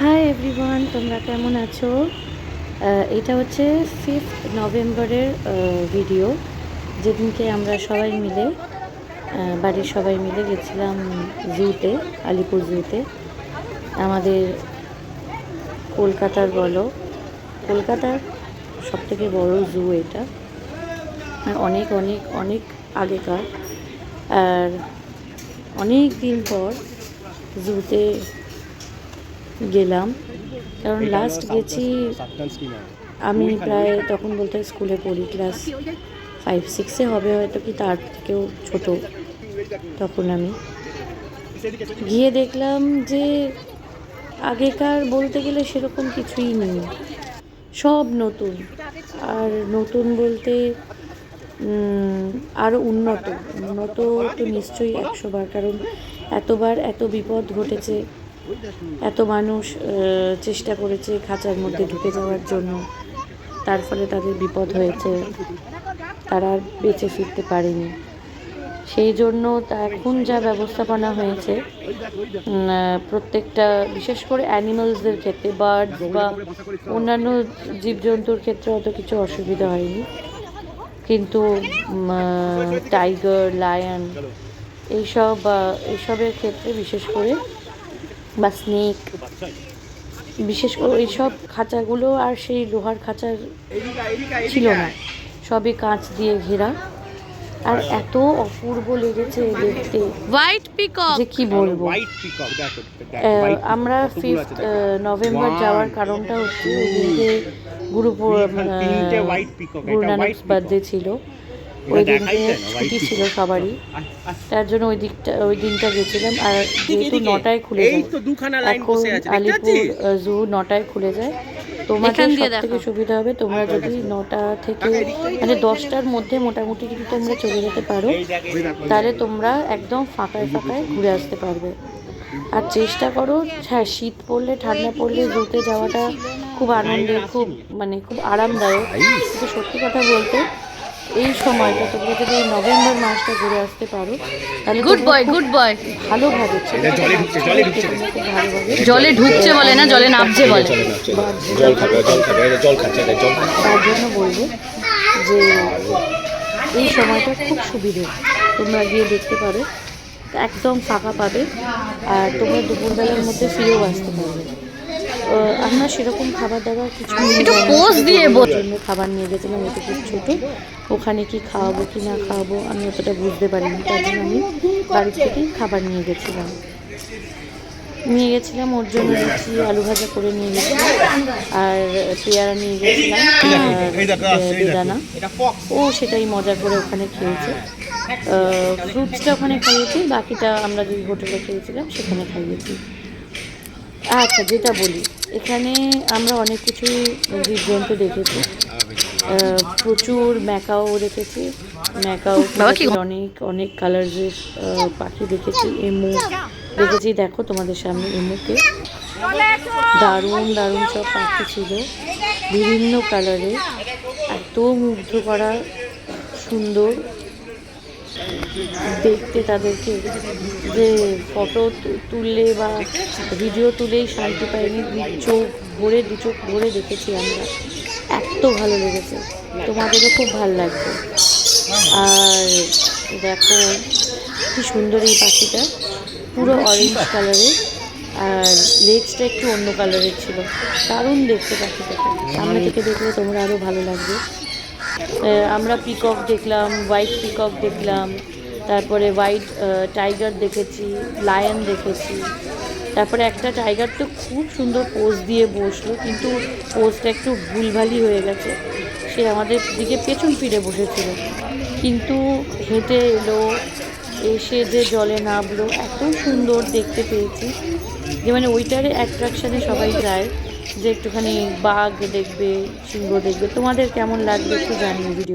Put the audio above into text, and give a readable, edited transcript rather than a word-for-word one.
Hi everyone, তোমরা কেমন আছো? এটা হচ্ছে 5 নভেম্বরের ভিডিও, যেদিনকে আমরা সবাই মিলে বাড়ির সবাই মিলে গেছিলাম জুতে, আলিপুর জুতে। আমাদের কলকাতার সবথেকে বড় জু এটা, আর অনেক অনেক অনেক আগেকার। আর অনেক দিন পর জুতে গেলাম, কারণ লাস্ট গেছি আমি প্রায় তখন বলতে স্কুলে পড়ি, ক্লাস 5-6 হবে হয়তো, কি তার থেকেও ছোট। তখন আমি গিয়ে দেখলাম যে আগেকার বলতে গেলে সেরকম কিছুই নেই, সব নতুন। আর নতুন বলতে আরও উন্নত তো নিশ্চয়ই 100 বার, কারণ এতবার এত বিপদ ঘটেছে, এত মানুষ চেষ্টা করেছে খাঁচার মধ্যে ঢুকে যাওয়ার জন্য, তার ফলে তাদের বিপদ হয়েছে, তারা আর বেঁচে ফিরতে পারেনি। সেই জন্য এখন যা ব্যবস্থাপনা হয়েছে প্রত্যেকটা, বিশেষ করে অ্যানিমালসদের ক্ষেত্রে, বার্ডস বা অন্যান্য জীবজন্তুর ক্ষেত্রে অত কিছু অসুবিধা হয়নি, কিন্তু টাইগার, লায়ন এইসবের ক্ষেত্রে বিশেষ করে, বা স্নেক, বিশেষ করে এইসব খাঁচাগুলো আর সেই লোহার খাঁচার ছিল না, সবই কাঁচ দিয়ে ঘেরা। আর এত অপূর্ব লেগেছে দেখতে, হোয়াইট পিকক, যে কি বলবো। আমরা 5 নভেম্বর যাওয়ার কারণটা হচ্ছে ওই দিনকে গুরু নানক বার্থডে ছিল, ওই দিনকে ছুটি ছিল সবারই, তার জন্য ওই দিনটা গেছিলাম। আর যেহেতু 9টায় খুলে যায়, এখন আলিপুর জু 9টায় খুলে যায়, তোমাদের সবথেকে সুবিধা হবে তোমরা যদি 9টা থেকে মানে 10টার মধ্যে মোটামুটি যদি তোমরা চলে যেতে পারো, তাহলে তোমরা একদম ফাঁকায় ঘুরে আসতে পারবে। আর চেষ্টা করো, হ্যাঁ, শীত পড়লে ঠান্ডা পড়লে জুতে যাওয়াটা খুব আনন্দের, খুব আরামদায়ক, কিন্তু সত্যি কথা বলতে এই সময়টা তোমরা যদি নভেম্বর মাসটা ঘুরে আসতে পারো, তাহলে গুড বয় ভালোভাবে জলে ঢুকছে বলে না, জলে নামছে বলে। তার জন্য বলবো যে এই সময়টা খুব সুবিধে, তোমরা গিয়ে দেখতে পারো, একদম ফাঁকা পাবে, আর তোমরা দুপুরবেলার মধ্যে ফিরেও আসতে পারবে। আমরা সেরকম খাবার দাবার কিছু জন্য খাবার নিয়ে গেছিলাম, ওটা খুব ছোটো, ওখানে কি খাওয়াবো কি না খাওয়াবো আমি অতটা বুঝতে পারিনি, তার জন্য আমি বাড়ি থেকেই খাবার নিয়ে গেছিলাম। ওর জন্য লুচি আলু ভাজা করে নিয়ে গেছিলাম, আর পেয়ারা নিয়ে গেছিলাম, বেদানা, ও সেটাই মজা করে ওখানে খেয়েছে। ফ্রুটসটা ওখানে খাইয়েছি, বাকিটা আমরা যে হোটেলে খেয়েছিলাম সেখানে খাইয়েছি। আচ্ছা, যেটা বলি, এখানে আমরা অনেক কিছুই জীবজন্তু দেখেছি, প্রচুর ম্যাকাও দেখেছি, অনেক কালারের পাখি দেখেছি, এমু দেখেছি, দেখো তোমাদের সামনে এমুকে, দারুণ সব পাখি ছিল, বিভিন্ন কালারের, এত মুগ্ধ করা সুন্দর দেখতে তাদেরকে, যে ফটো তুললে বা ভিডিও তুলেই শান্তি পাইনি, দু চোখ ভরে দেখেছি আমরা, এত ভালো লেগেছে, তোমাদেরও খুব ভালো লাগবে। আর দেখো কি সুন্দর এই পাখিটা, পুরো অরেঞ্জ কালারের, আর লেজটা একটু অন্য কালারের ছিল, দারুণ দেখতে পাখিটাকে, সামনে থেকে দেখলে তোমরা আরও ভালো লাগবে। আমরা পিকক দেখলাম, হোয়াইট পিকক দেখলাম, তারপরে হোয়াইট টাইগার দেখেছি, লায়ন দেখেছি, তারপরে একটা টাইগার তো খুব সুন্দর পোজ দিয়ে বসলো, কিন্তু পোজটা একটু ভুলভালই হয়ে গেছে, সে আমাদের দিকে পেছন ফিরে বসেছিল, কিন্তু হেঁটে এলো, এসে যে জলে নামলো, এত সুন্দর দেখতে পেয়েছি, যে মানে ওইটারে অ্যাট্রাকশানে সবাই যায় যে একটুখানি বাঘ দেখবে, সিংহ দেখবে। তোমাদের কেমন লাগবে একটু জানিও ভিডিও।